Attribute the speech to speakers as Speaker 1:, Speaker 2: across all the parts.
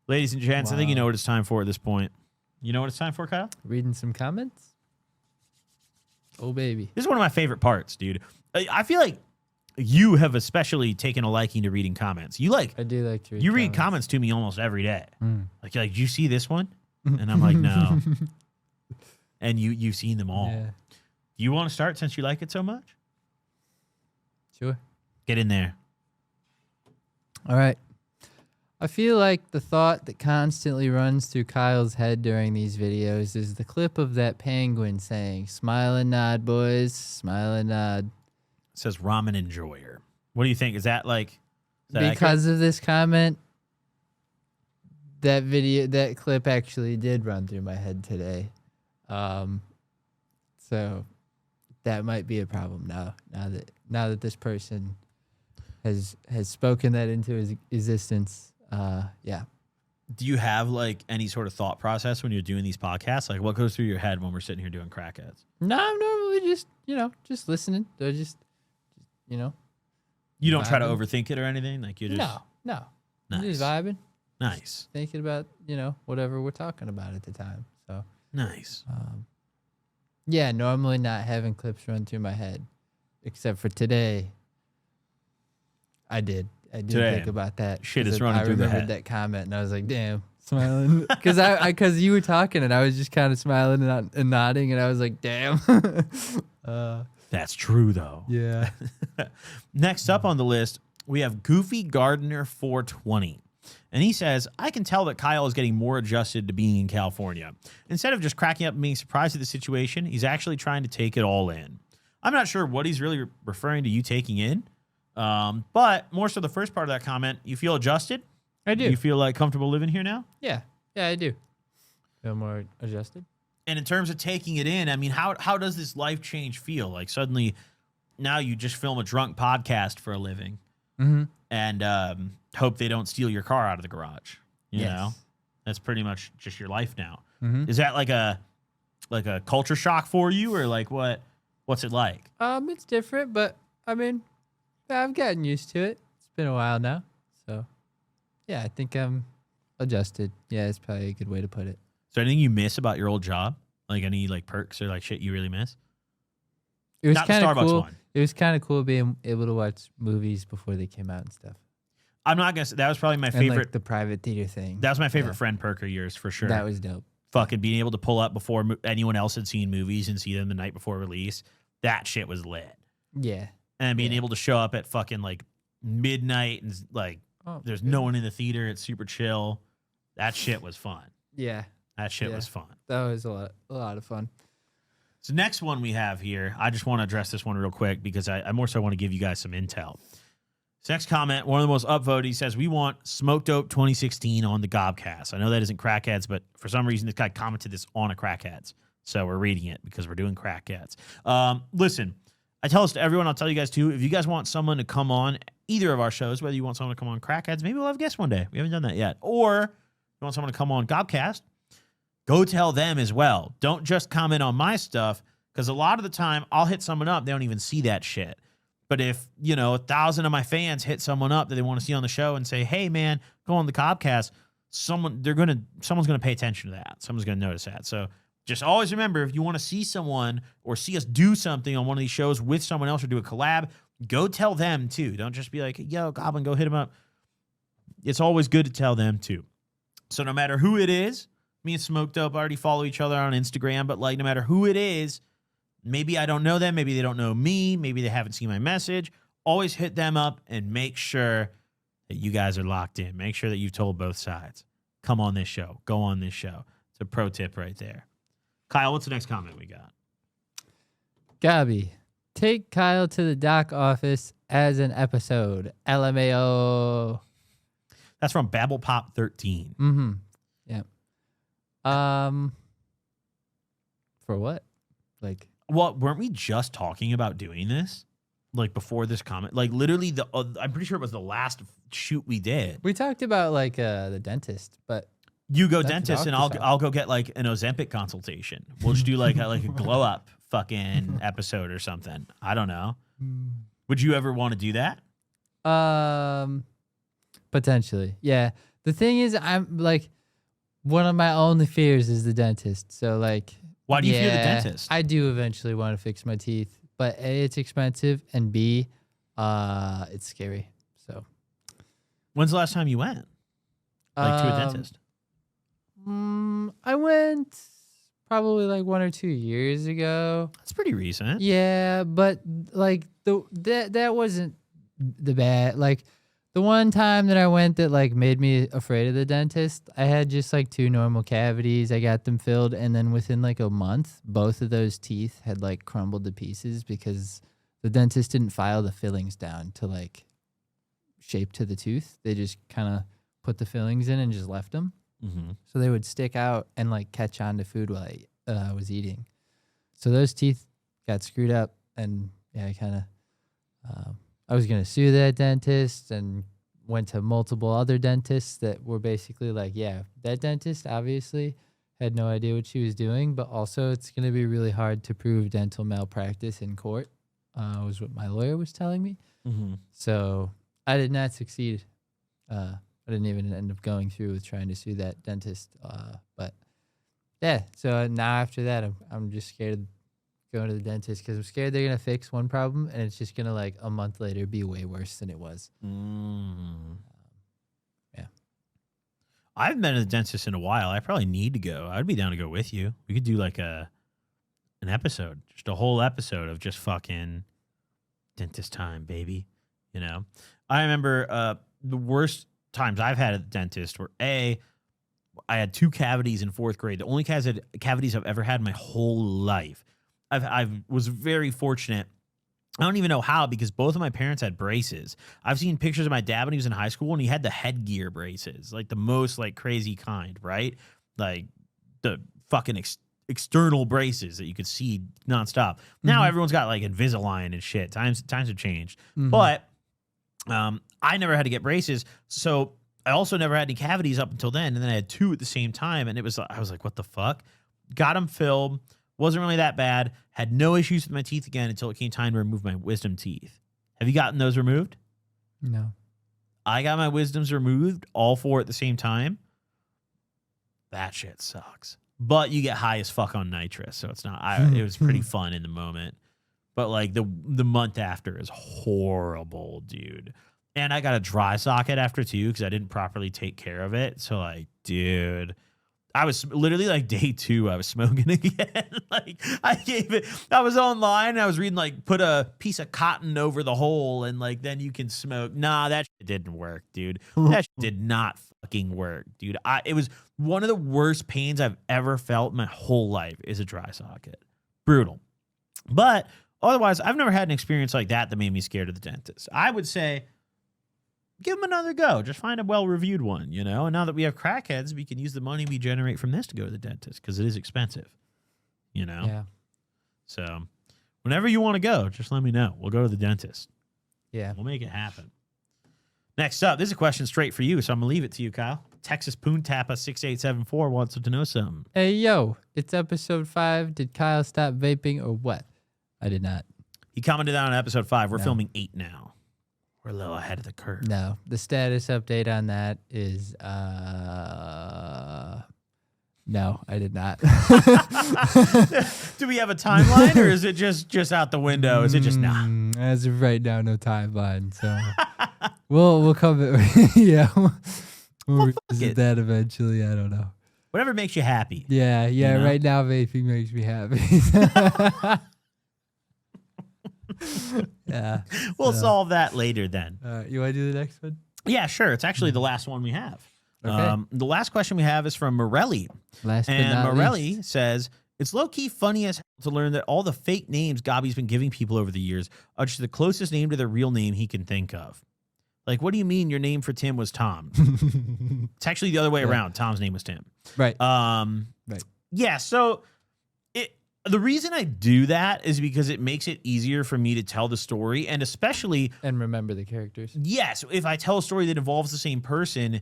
Speaker 1: Ladies and gents, I think you know what it's time for at this point. You know what it's time for, Kyle?
Speaker 2: Reading some comments? Oh, baby.
Speaker 1: This is one of my favorite parts, dude. I feel like you have especially taken a liking to reading comments.
Speaker 2: I do like to read
Speaker 1: You read comments to me almost every day. Like, do you see this one?
Speaker 2: Mm.
Speaker 1: And I'm like, no. And you've seen them all.
Speaker 2: Yeah.
Speaker 1: Do you want to start since you like it so much?
Speaker 2: Sure.
Speaker 1: Get in there.
Speaker 2: All right. I feel like the thought that constantly runs through Kyle's head during these videos is the clip of that penguin saying, "Smile and nod, boys. Smile and nod."
Speaker 1: It says ramen enjoyer. What do you think? Is that like...
Speaker 2: Because of this comment, that clip actually did run through my head today. So that might be a problem now that this person has spoken that into his existence. Yeah.
Speaker 1: Do you have like any sort of thought process when you're doing these podcasts? Like what goes through your head when we're sitting here doing Crackheads?
Speaker 2: No, I'm normally just listening. Or just
Speaker 1: You don't try to overthink it or anything? Like you just...
Speaker 2: No.
Speaker 1: Nice.
Speaker 2: I'm just vibing.
Speaker 1: Nice.
Speaker 2: Thinking about, whatever we're talking about at the time. So
Speaker 1: Nice.
Speaker 2: yeah, normally not having clips run through my head. Except for today. I did think about that.
Speaker 1: Shit is running through the head.
Speaker 2: I remembered that comment and I was like, damn, smiling. Because you were talking and I was just kind of smiling and nodding and I was like, damn.
Speaker 1: That's true, though.
Speaker 2: Yeah.
Speaker 1: Next up on the list, we have Goofy Gardener 420. And he says, I can tell that Kyle is getting more adjusted to being in California. Instead of just cracking up and being surprised at the situation, he's actually trying to take it all in. I'm not sure what he's really referring to you taking in. But more so the first part of that comment, you feel adjusted?
Speaker 2: I do.
Speaker 1: You feel like comfortable living here now?
Speaker 2: Yeah. Yeah, I do. Feel more adjusted.
Speaker 1: And in terms of taking it in, I mean, how does this life change feel? Like suddenly now you just film a drunk podcast for a living and hope they don't steal your car out of the garage. You know? That's pretty much just your life now. Is that like a culture shock for you or like what's it like?
Speaker 2: It's different, but I mean, I've gotten used to it. It's been a while now. So yeah, I think I'm adjusted. Yeah, it's probably a good way to put it.
Speaker 1: So anything you miss about your old job? Like any like perks or like shit you really miss?
Speaker 2: It was
Speaker 1: Not the
Speaker 2: kind of
Speaker 1: Starbucks
Speaker 2: cool.
Speaker 1: one.
Speaker 2: It was kind of cool being able to watch movies before they came out and stuff.
Speaker 1: I'm not gonna say that was probably my
Speaker 2: And
Speaker 1: favorite.
Speaker 2: like the private theater thing.
Speaker 1: That was my favorite friend perk of yours for sure.
Speaker 2: That was dope.
Speaker 1: Fucking being able to pull up before anyone else had seen movies and see them the night before release. That shit was lit.
Speaker 2: Yeah.
Speaker 1: And being able to show up at fucking like midnight and like there's no one in the theater. It's super chill. That shit was fun.
Speaker 2: Yeah.
Speaker 1: That shit was fun.
Speaker 2: That was a lot of fun.
Speaker 1: So next one we have here, I just want to address this one real quick because I more so want to give you guys some intel. This next comment, one of the most upvoted, he says, we want Smoke Dope 2016 on the Gobcast. I know that isn't Crackheads, but for some reason this guy commented this on a Crackheads. So we're reading it because we're doing Crackheads. Listen, I tell this to everyone, I'll tell you guys too, if you guys want someone to come on either of our shows, whether you want someone to come on Crackheads, maybe we'll have a guest one day. We haven't done that yet. Or you want someone to come on Gobcast, go tell them as well. Don't just comment on my stuff because a lot of the time I'll hit someone up, they don't even see that shit. But if, 1,000 of my fans hit someone up that they want to see on the show and say, hey, man, go on the Gobcast, someone's going to pay attention to that. Someone's going to notice that. So just always remember, if you want to see someone or see us do something on one of these shows with someone else or do a collab, go tell them too. Don't just be like, yo, Goblin, go hit him up. It's always good to tell them too. So no matter who it is, me and Smoke Dope already follow each other on Instagram, but like no matter who it is, maybe I don't know them, maybe they don't know me, maybe they haven't seen my message, always hit them up and make sure that you guys are locked in. Make sure that you've told both sides. Come on this show. Go on this show. It's a pro tip right there. Kyle, what's the next comment we got?
Speaker 2: Gabby, take Kyle to the doc office as an episode. LMAO.
Speaker 1: That's from BabblePop13.
Speaker 2: Mm-hmm. Yeah. For what? Like,
Speaker 1: well, weren't we just talking about doing this? Like before this comment? Like literally I'm pretty sure it was the last shoot we did.
Speaker 2: we talked about like the dentist, but
Speaker 1: You go
Speaker 2: That's
Speaker 1: dentist and
Speaker 2: doctor's
Speaker 1: I'll go get like an Ozempic consultation. We'll just do like a glow up fucking episode or something. I don't know. Would you ever want to do that?
Speaker 2: potentially, yeah. The thing is, I'm like, one of my only fears is the dentist. So like,
Speaker 1: Why do you fear the dentist?
Speaker 2: I do eventually want to fix my teeth, but A, it's expensive, and B, it's scary. So,
Speaker 1: When's the last time you went? Like to a dentist?
Speaker 2: I went probably like 1 or 2 years ago.
Speaker 1: That's pretty recent.
Speaker 2: Yeah, but like that wasn't the bad. Like the one time that I went that like made me afraid of the dentist, I had just like 2 normal cavities. I got them filled, and then within like a month, both of those teeth had like crumbled to pieces because the dentist didn't file the fillings down to like shape to the tooth. They just kind of put the fillings in and just left them.
Speaker 1: Mm-hmm.
Speaker 2: So they would stick out and like catch on to food while I was eating. So those teeth got screwed up, and yeah, I was gonna sue that dentist and went to multiple other dentists that were basically like, yeah, that dentist obviously had no idea what she was doing, but also it's gonna be really hard to prove dental malpractice in court. Was what my lawyer was telling me.
Speaker 1: Mm-hmm.
Speaker 2: So I did not succeed. I didn't even end up going through with trying to sue that dentist. But yeah, so now after that, I'm just scared of going to the dentist because I'm scared they're going to fix one problem and it's just going to like a month later be way worse than it was. Yeah.
Speaker 1: I haven't been to the dentist in a while. I probably need to go. I'd be down to go with you. We could do like an episode, just a whole episode of just fucking dentist time, baby. You know, I remember the worst times I've had at the dentist were I had 2 cavities in 4th grade. The only cavities I've ever had in my whole life. I was very fortunate. I don't even know how, because both of my parents had braces. I've seen pictures of my dad when he was in high school, and he had the headgear braces, like the most like crazy kind, right? Like the fucking external braces that you could see nonstop. Now everyone's got like Invisalign and shit. Times have changed, but I never had to get braces, so I also never had any cavities up until then, and then I had 2 at the same time, and I was like, what the fuck? Got them filled, wasn't really that bad, had no issues with my teeth again until it came time to remove my wisdom teeth. Have you gotten those removed?
Speaker 2: No.
Speaker 1: I got my wisdoms removed, all 4 at the same time. That shit sucks. But you get high as fuck on nitrous, so it's not. It was pretty fun in the moment. But like the month after is horrible, dude. And I got a dry socket after too because I didn't properly take care of it. So like, dude, I was literally like day 2, I was smoking again. Like I was online and I was reading like put a piece of cotton over the hole and like then you can smoke. Nah, that shit didn't work, dude. That shit did not fucking work, dude. It was one of the worst pains I've ever felt in my whole life is a dry socket. Brutal. But otherwise, I've never had an experience like that made me scared of the dentist. I would say give them another go. Just find a well-reviewed one, you know? And now that we have Crackheads, we can use the money we generate from this to go to the dentist because it is expensive, you know?
Speaker 2: Yeah.
Speaker 1: So whenever you want to go, just let me know. We'll go to the dentist.
Speaker 2: Yeah.
Speaker 1: We'll make it happen. Next up, this is a question straight for you, so I'm going to leave it to you, Kyle. Texas Poon Tappa 6874 wants to know something.
Speaker 2: Hey, yo, it's episode 5. Did Kyle stop vaping or what? I did not.
Speaker 1: He commented on episode 5. We're filming 8 now. We're a little ahead of the curve.
Speaker 2: No, the status update on that is no, I did not.
Speaker 1: Do we have a timeline, or is it just out the window? Is it just nah?
Speaker 2: As of right now, no timeline. So we'll come. Yeah, we'll revisit that eventually. I don't know.
Speaker 1: Whatever makes you happy.
Speaker 2: Yeah.
Speaker 1: You know?
Speaker 2: Right now, vaping makes me happy. Yeah.
Speaker 1: We'll solve that later then.
Speaker 2: You want to do the next one?
Speaker 1: Yeah, sure. It's actually the last one we have.
Speaker 2: Okay.
Speaker 1: The last question we have is from Morelli. And Morelli says, it's low-key funny as hell to learn that all the fake names Gobby's been giving people over the years are just the closest name to their real name he can think of. Like, what do you mean your name for Tim was Tom? It's actually the other way around. Tom's name was Tim.
Speaker 2: Right.
Speaker 1: Right. Yeah, so the reason I do that is because it makes it easier for me to tell the story, and especially...
Speaker 2: And remember the characters.
Speaker 1: Yes, if I tell a story that involves the same person,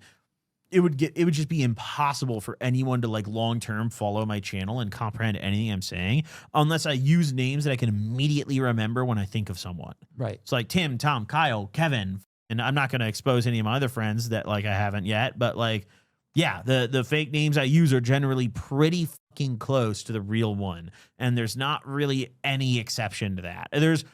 Speaker 1: it would just be impossible for anyone to like long-term follow my channel and comprehend anything I'm saying unless I use names that I can immediately remember when I think of someone.
Speaker 2: Right.
Speaker 1: It's like Tim, Tom, Kyle, Kevin, and I'm not going to expose any of my other friends that like I haven't yet, but like, yeah, the fake names I use are generally pretty fucking close to the real one. And there's not really any exception to that. There's,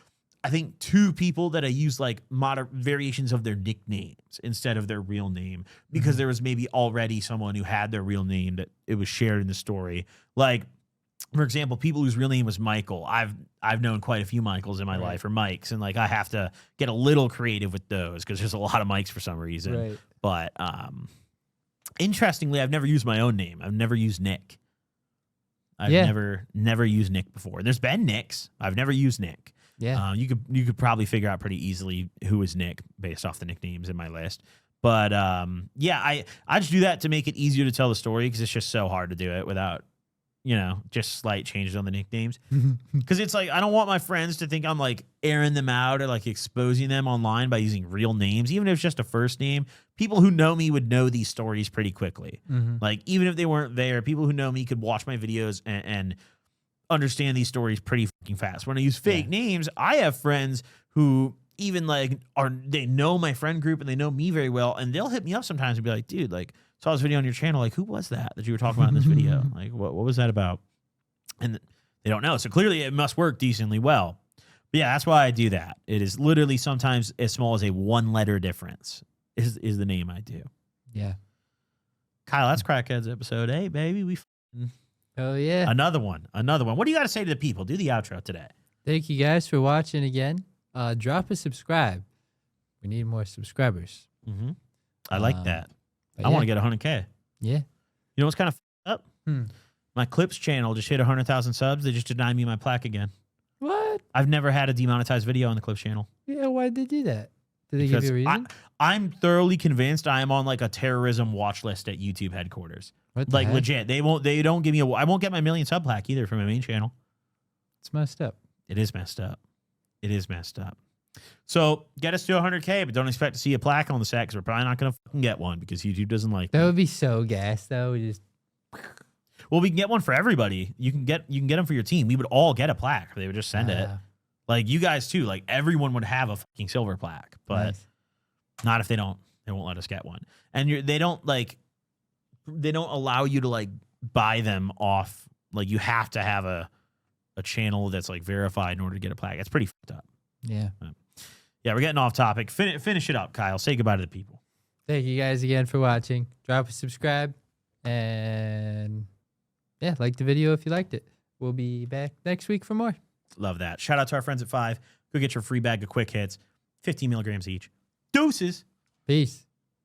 Speaker 1: I think, 2 people that I use like variations of their nicknames instead of their real name because there was maybe already someone who had their real name that it was shared in the story. Like, for example, people whose real name was Michael. I've known quite a few Michaels in my life, or Mikes, and like I have to get a little creative with those because there's a lot of Mikes for some reason.
Speaker 2: Right.
Speaker 1: But interestingly, I've never used my own name. I've never used Nick. I've never used Nick before. There's been Nicks. I've never used Nick.
Speaker 2: Yeah.
Speaker 1: You could probably figure out pretty easily who is Nick based off the nicknames in my list. But yeah, I just do that to make it easier to tell the story because it's just so hard to do it without, just slight changes on the nicknames. Because it's like I don't want my friends to think I'm like airing them out or like exposing them online by using real names, even if it's just a first name. People who know me would know these stories pretty quickly. Like even if they weren't there, people who know me could watch my videos and understand these stories pretty fucking fast. When I use fake names, I have friends who even like they know my friend group and they know me very well, and they'll hit me up sometimes and be like, dude, like saw this video on your channel, like who was that you were talking about in this video? Like what was that about? And they don't know. So clearly it must work decently well. But yeah, that's why I do that. It is literally sometimes as small as a 1-letter difference is the name I do.
Speaker 2: Yeah.
Speaker 1: Kyle, that's Crackheads episode 8, baby.
Speaker 2: Oh yeah.
Speaker 1: Another one. What do you got to say to the people? Do the outro today.
Speaker 2: Thank you guys for watching again. Drop a subscribe. We need more subscribers.
Speaker 1: I like that.
Speaker 2: But
Speaker 1: I want to get 100K.
Speaker 2: Yeah.
Speaker 1: You know what's kind of up? My Clips channel just hit 100,000 subs. They just denied me my plaque again.
Speaker 2: What?
Speaker 1: I've never had a demonetized video on the Clips channel.
Speaker 2: Yeah, why'd they do that? Did they give you a reason?
Speaker 1: I'm thoroughly convinced I am on like a terrorism watch list at YouTube headquarters.
Speaker 2: What the
Speaker 1: like
Speaker 2: heck?
Speaker 1: legit. They don't give me I won't get my 1 million sub plaque either from my main channel.
Speaker 2: It's messed up.
Speaker 1: It is messed up. So get us to 100K, but don't expect to see a plaque on the set because we're probably not going to fucking get one because YouTube doesn't like
Speaker 2: That
Speaker 1: them.
Speaker 2: would be so gas though.
Speaker 1: Well, we can get one for everybody. You can get them for your team. We would all get a plaque. They would just send it. Like you guys too. Like everyone would have a fucking silver plaque, but not if they won't let us get one. And they don't allow you to like buy them off. Like you have to have a channel that's like verified in order to get a plaque. That's pretty fucked up.
Speaker 2: Yeah.
Speaker 1: Yeah, we're getting off topic. Finish it up, Kyle. Say goodbye to the people.
Speaker 2: Thank you guys again for watching. Drop a subscribe and like the video if you liked it. We'll be back next week for more.
Speaker 1: Love that. Shout out to our friends at 5. Go get your free bag of quick hits. 15 milligrams each. Deuces.
Speaker 2: Peace.